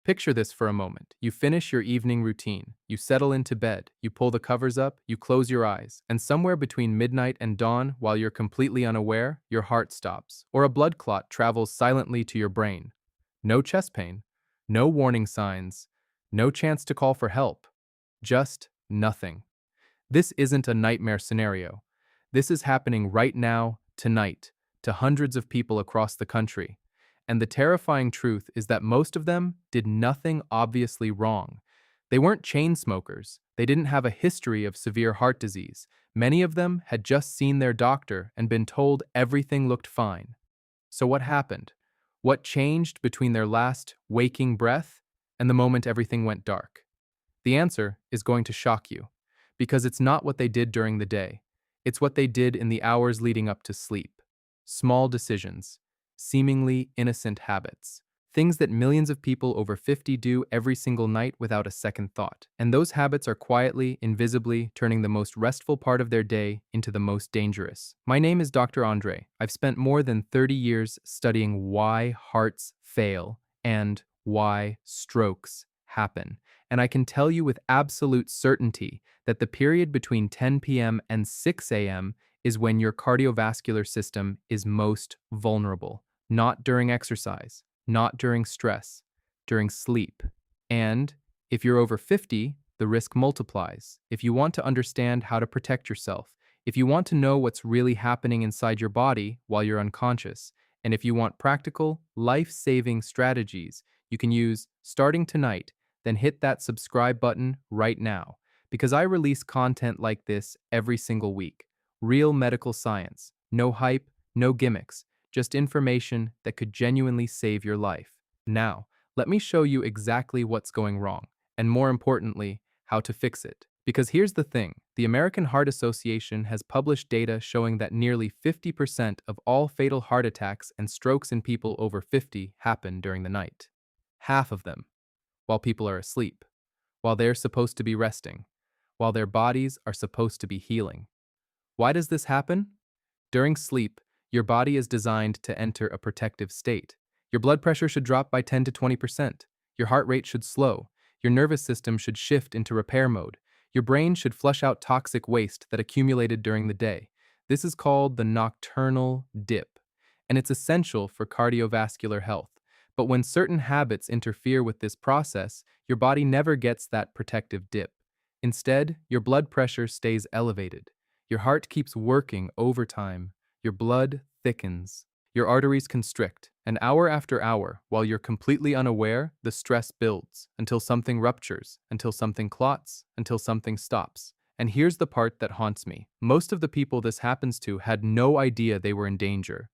Picture this for a moment. You finish your evening routine, you settle into bed, you pull the covers up, you close your eyes, and somewhere between midnight and dawn, while you're completely unaware, your heart stops, or a blood clot travels silently to your brain. No chest pain, no warning signs, no chance to call for help. Just nothing. This isn't a nightmare scenario. This is happening right now, tonight, to hundreds of people across the country. And the terrifying truth is that most of them did nothing obviously wrong. They weren't chain smokers. They didn't have a history of severe heart disease. Many of them had just seen their doctor and been told everything looked fine. So what happened? What changed between their last waking breath and the moment everything went dark? The answer is going to shock you, because it's not what they did during the day. It's what they did in the hours leading up to sleep. Small decisions, seemingly innocent habits, things that millions of people over 50 do every single night without a second thought. And those habits are quietly, invisibly turning the most restful part of their day into the most dangerous. My name is Dr. Andre. I've spent more than 30 years studying why hearts fail and why strokes happen. And I can tell you with absolute certainty that the period between 10 p.m. and 6 a.m. is when your cardiovascular system is most vulnerable. Not during exercise, not during stress, during sleep. And if you're over 50, the risk multiplies. If you want to understand how to protect yourself, if you want to know what's really happening inside your body while you're unconscious, and if you want practical, life-saving strategies you can use starting tonight, then hit that subscribe button right now, because I release content like this every single week. Real medical science, no hype, no gimmicks, just information that could genuinely save your life. Now, let me show you exactly what's going wrong, and more importantly, how to fix it. Because here's the thing, the American Heart Association has published data showing that nearly 50% of all fatal heart attacks and strokes in people over 50 happen during the night. Half of them while people are asleep, while they're supposed to be resting, while their bodies are supposed to be healing. Why does this happen? During sleep, your body is designed to enter a protective state. Your blood pressure should drop by 10 to 20%. Your heart rate should slow. Your nervous system should shift into repair mode. Your brain should flush out toxic waste that accumulated during the day. This is called the nocturnal dip, and it's essential for cardiovascular health. But when certain habits interfere with this process, your body never gets that protective dip. Instead, your blood pressure stays elevated. Your heart keeps working overtime. Your blood thickens. Your arteries constrict, and hour after hour, while you're completely unaware, the stress builds until something ruptures, until something clots, until something stops. And here's the part that haunts me. Most of the people this happens to had no idea they were in danger.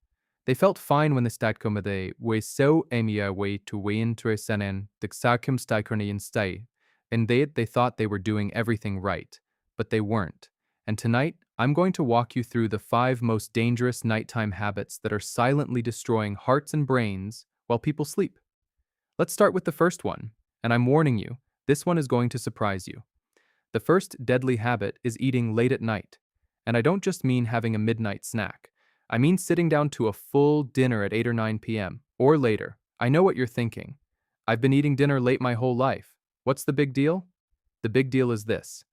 They felt fine when the statkomade was so emia way to wein to senen dixakum stikernian stay, and they thought they were doing everything right, but they weren't. And tonight, I'm going to walk you through the 5 most dangerous nighttime habits that are silently destroying hearts and brains while people sleep. Let's start with the first one, and I'm warning you, this one is going to surprise you. The first deadly habit is eating late at night, and I don't just mean having a midnight snack. I mean sitting down to a full dinner at 8 or 9 p.m., or later. I know what you're thinking. I've been eating dinner late my whole life. What's the big deal? The big deal is this.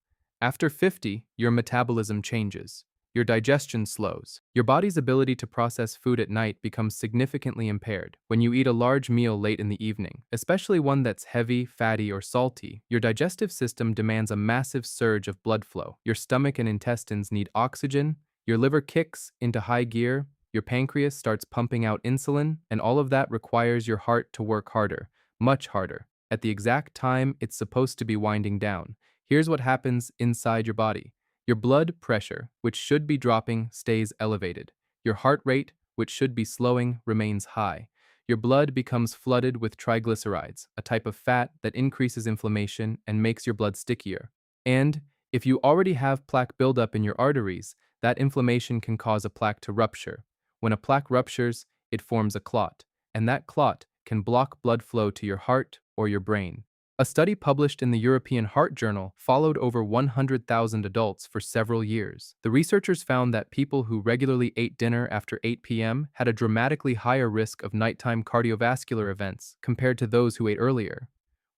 After 50, your metabolism changes. Your digestion slows. Your body's ability to process food at night becomes significantly impaired. When you eat a large meal late in the evening, especially one that's heavy, fatty, or salty, your digestive system demands a massive surge of blood flow. Your stomach and intestines need oxygen. Your liver kicks into high gear, your pancreas starts pumping out insulin, and all of that requires your heart to work harder, much harder, at the exact time it's supposed to be winding down. Here's what happens inside your body. Your blood pressure, which should be dropping, stays elevated. Your heart rate, which should be slowing, remains high. Your blood becomes flooded with triglycerides, a type of fat that increases inflammation and makes your blood stickier. And if you already have plaque buildup in your arteries, that inflammation can cause a plaque to rupture. When a plaque ruptures, it forms a clot, and that clot can block blood flow to your heart or your brain. A study published in the European Heart Journal followed over 100,000 adults for several years. The researchers found that people who regularly ate dinner after 8 p.m. had a dramatically higher risk of nighttime cardiovascular events compared to those who ate earlier.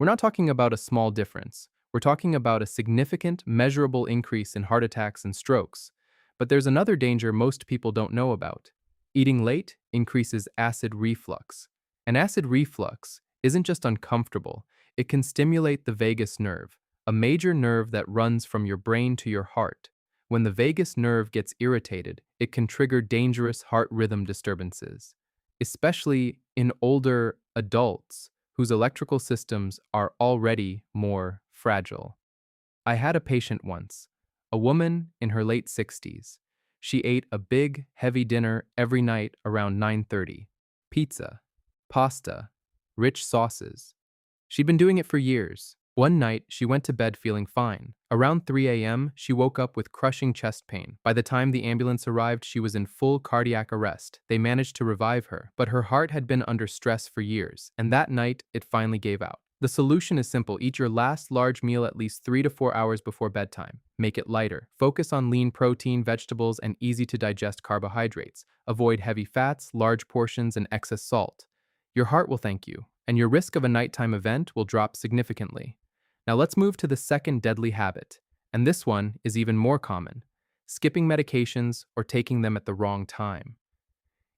We're not talking about a small difference. We're talking about a significant, measurable increase in heart attacks and strokes. But there's another danger most people don't know about. Eating late increases acid reflux. And acid reflux isn't just uncomfortable, it can stimulate the vagus nerve, a major nerve that runs from your brain to your heart. When the vagus nerve gets irritated, it can trigger dangerous heart rhythm disturbances, especially in older adults whose electrical systems are already more fragile. I had a patient once, a woman in her late 60s. She ate a big, heavy dinner every night around 9:30. Pizza, pasta, rich sauces. She'd been doing it for years. One night, she went to bed feeling fine. Around 3 a.m., she woke up with crushing chest pain. By the time the ambulance arrived, she was in full cardiac arrest. They managed to revive her, but her heart had been under stress for years, and that night, it finally gave out. The solution is simple. Eat your last large meal at least 3 to 4 hours before bedtime. Make it lighter. Focus on lean protein, vegetables, and easy-to-digest carbohydrates. Avoid heavy fats, large portions, and excess salt. Your heart will thank you, and your risk of a nighttime event will drop significantly. Now let's move to the second deadly habit, and this one is even more common: skipping medications or taking them at the wrong time.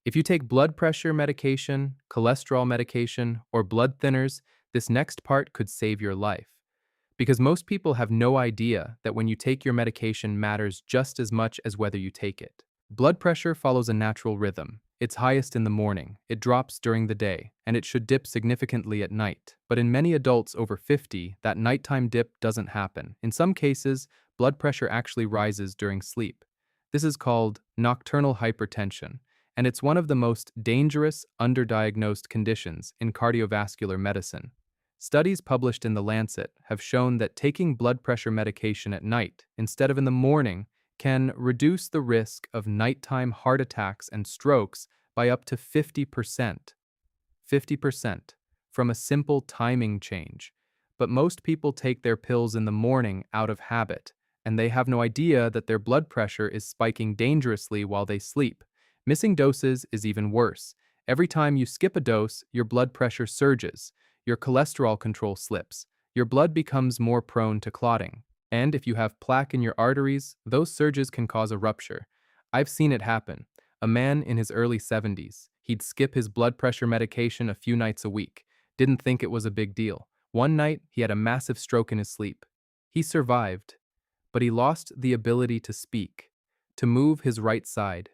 If you take blood pressure medication, cholesterol medication, or blood thinners, this next part could save your life. Because most people have no idea that when you take your medication matters just as much as whether you take it. Blood pressure follows a natural rhythm. It's highest in the morning, it drops during the day, and it should dip significantly at night. But in many adults over 50, that nighttime dip doesn't happen. In some cases, blood pressure actually rises during sleep. This is called nocturnal hypertension, and it's one of the most dangerous, underdiagnosed conditions in cardiovascular medicine. Studies published in The Lancet have shown that taking blood pressure medication at night instead of in the morning can reduce the risk of nighttime heart attacks and strokes by up to 50%. 50% from a simple timing change. But most people take their pills in the morning out of habit, and they have no idea that their blood pressure is spiking dangerously while they sleep. Missing doses is even worse. Every time you skip a dose, your blood pressure surges, your cholesterol control slips, your blood becomes more prone to clotting. And if you have plaque in your arteries, those surges can cause a rupture. I've seen it happen. A man in his early 70s. He'd skip his blood pressure medication a few nights a week. Didn't think it was a big deal. One night, he had a massive stroke in his sleep. He survived, but he lost the ability to speak, to move his right side.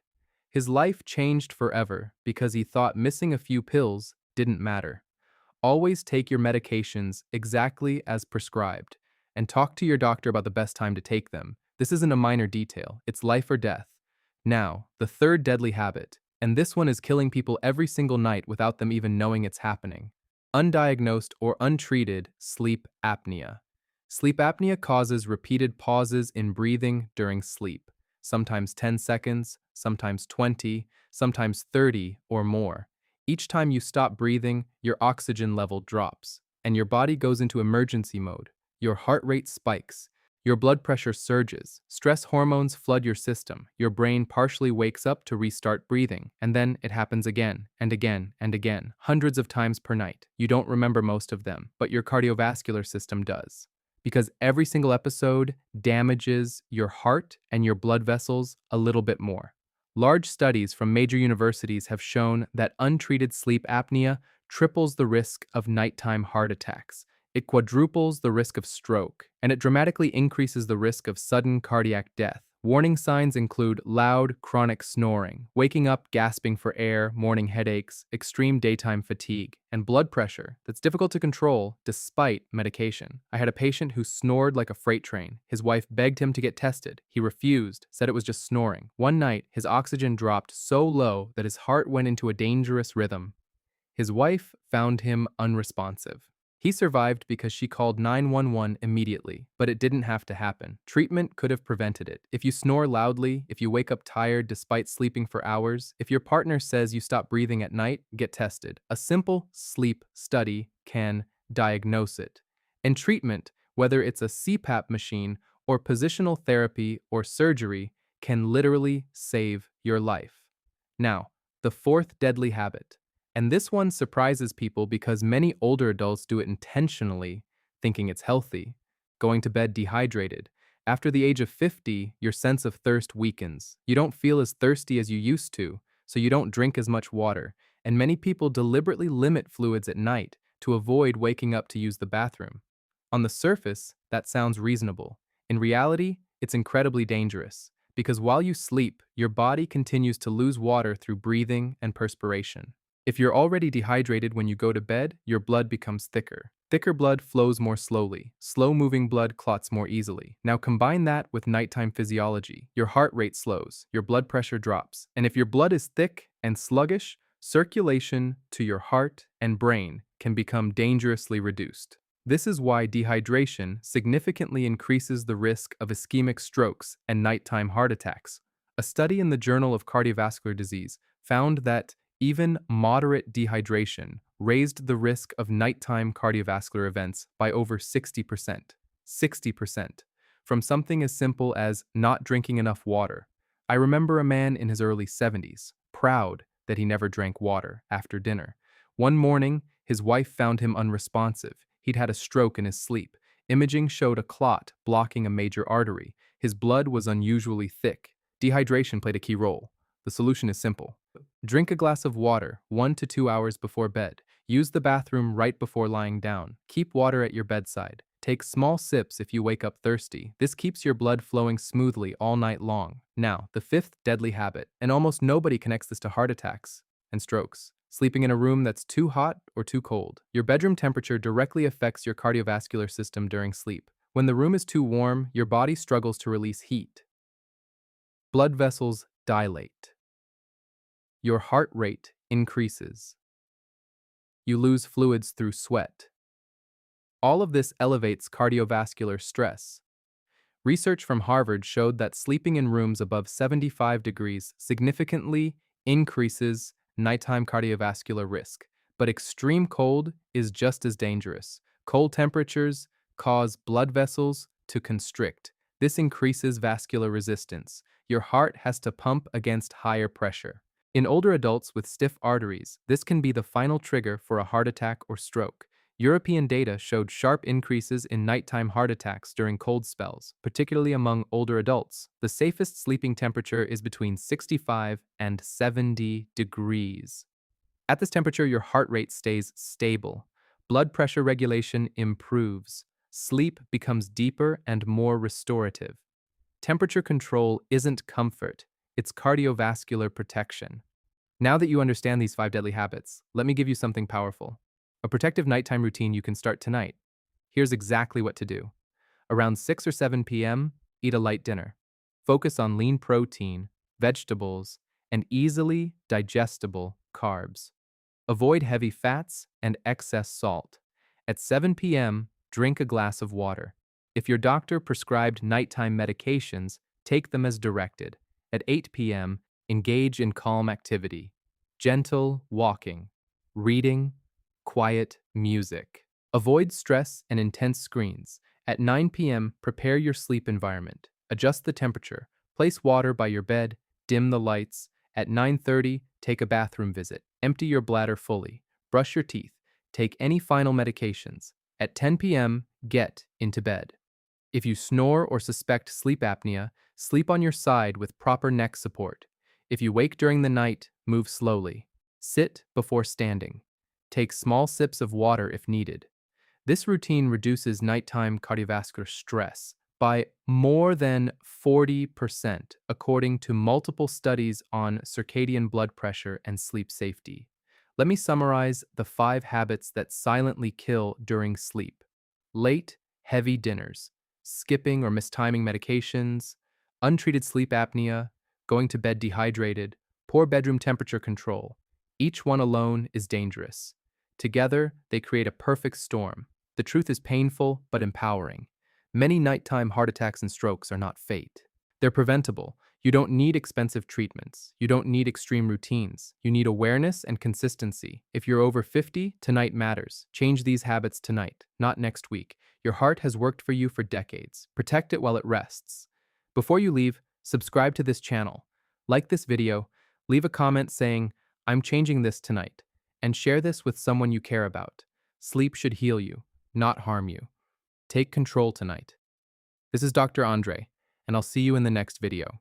His life changed forever because he thought missing a few pills didn't matter. Always take your medications exactly as prescribed, and talk to your doctor about the best time to take them. This isn't a minor detail, it's life or death. Now, the third deadly habit, and this one is killing people every single night without them even knowing it's happening. Undiagnosed or untreated sleep apnea. Sleep apnea causes repeated pauses in breathing during sleep, sometimes 10 seconds, sometimes 20, sometimes 30 or more. Each time you stop breathing, your oxygen level drops, and your body goes into emergency mode. Your heart rate spikes. Your blood pressure surges. Stress hormones flood your system. Your brain partially wakes up to restart breathing, and then it happens again and again and again, hundreds of times per night. You don't remember most of them, but your cardiovascular system does. Because every single episode damages your heart and your blood vessels a little bit more. Large studies from major universities have shown that untreated sleep apnea triples the risk of nighttime heart attacks. It quadruples the risk of stroke, and it dramatically increases the risk of sudden cardiac death. Warning signs include loud, chronic snoring, waking up gasping for air, morning headaches, extreme daytime fatigue, and blood pressure that's difficult to control despite medication. I had a patient who snored like a freight train. His wife begged him to get tested. He refused, said it was just snoring. One night, his oxygen dropped so low that his heart went into a dangerous rhythm. His wife found him unresponsive. He survived because she called 911 immediately, but it didn't have to happen. Treatment could have prevented it. If you snore loudly, if you wake up tired despite sleeping for hours, if your partner says you stop breathing at night, get tested. A simple sleep study can diagnose it. And treatment, whether it's a CPAP machine or positional therapy or surgery, can literally save your life. Now, the fourth deadly habit, And this one surprises people because many older adults do it intentionally, thinking it's healthy. Going to bed dehydrated. After the age of 50, your sense of thirst weakens. You don't feel as thirsty as you used to, so you don't drink as much water. And many people deliberately limit fluids at night to avoid waking up to use the bathroom. On the surface, that sounds reasonable. In reality, it's incredibly dangerous, because while you sleep, your body continues to lose water through breathing and perspiration. If you're already dehydrated when you go to bed, your blood becomes thicker. Thicker blood flows more slowly. Slow-moving blood clots more easily. Now combine that with nighttime physiology. Your heart rate slows, your blood pressure drops, and if your blood is thick and sluggish, circulation to your heart and brain can become dangerously reduced. This is why dehydration significantly increases the risk of ischemic strokes and nighttime heart attacks. A study in the Journal of Cardiovascular Disease found that even moderate dehydration raised the risk of nighttime cardiovascular events by over 60%. 60%. From something as simple as not drinking enough water. I remember a man in his early 70s, proud that he never drank water after dinner. One morning, his wife found him unresponsive. He'd had a stroke in his sleep. Imaging showed a clot blocking a major artery. His blood was unusually thick. Dehydration played a key role. The solution is simple. Drink a glass of water 1 to 2 hours before bed. Use the bathroom right before lying down. Keep water at your bedside. Take small sips if you wake up thirsty. This keeps your blood flowing smoothly all night long. Now, the fifth deadly habit, and almost nobody connects this to heart attacks and strokes. Sleeping in a room that's too hot or too cold. Your bedroom temperature directly affects your cardiovascular system during sleep. When the room is too warm, your body struggles to release heat. Blood vessels dilate. Your heart rate increases. You lose fluids through sweat. All of this elevates cardiovascular stress. Research from Harvard showed that sleeping in rooms above 75 degrees significantly increases nighttime cardiovascular risk, but extreme cold is just as dangerous. Cold temperatures cause blood vessels to constrict. This increases vascular resistance. Your heart has to pump against higher pressure. In older adults with stiff arteries, this can be the final trigger for a heart attack or stroke. European data showed sharp increases in nighttime heart attacks during cold spells, particularly among older adults. The safest sleeping temperature is between 65 and 70 degrees. At this temperature, your heart rate stays stable. Blood pressure regulation improves. Sleep becomes deeper and more restorative. Temperature control isn't comfort, it's cardiovascular protection. Now that you understand these 5 deadly habits, let me give you something powerful. A protective nighttime routine you can start tonight. Here's exactly what to do. Around 6 or 7 p.m., eat a light dinner. Focus on lean protein, vegetables, and easily digestible carbs. Avoid heavy fats and excess salt. At 7 p.m., drink a glass of water. If your doctor prescribed nighttime medications, take them as directed. At 8 p.m., engage in calm activity. Gentle walking, reading, quiet music. Avoid stress and intense screens. At 9 p.m., prepare your sleep environment. Adjust the temperature. Place water by your bed. Dim the lights. At 9:30, take a bathroom visit. Empty your bladder fully. Brush your teeth. Take any final medications. At 10 p.m., get into bed. If you snore or suspect sleep apnea, sleep on your side with proper neck support. If you wake during the night, move slowly. Sit before standing. Take small sips of water if needed. This routine reduces nighttime cardiovascular stress by more than 40%, according to multiple studies on circadian blood pressure and sleep safety. Let me summarize the 5 habits that silently kill during sleep. Late, heavy dinners, skipping or mistiming medications, untreated sleep apnea, going to bed dehydrated, poor bedroom temperature control. Each one alone is dangerous. Together, they create a perfect storm. The truth is painful but empowering. Many nighttime heart attacks and strokes are not fate. They're preventable. You don't need expensive treatments. You don't need extreme routines. You need awareness and consistency. If you're over 50, tonight matters. Change these habits tonight, not next week. Your heart has worked for you for decades. Protect it while it rests. Before you leave, subscribe to this channel. Like this video, leave a comment saying, "I'm changing this tonight," And share this with someone you care about. Sleep should heal you, not harm you. Take control tonight. This is Dr. Andre, and I'll see you in the next video.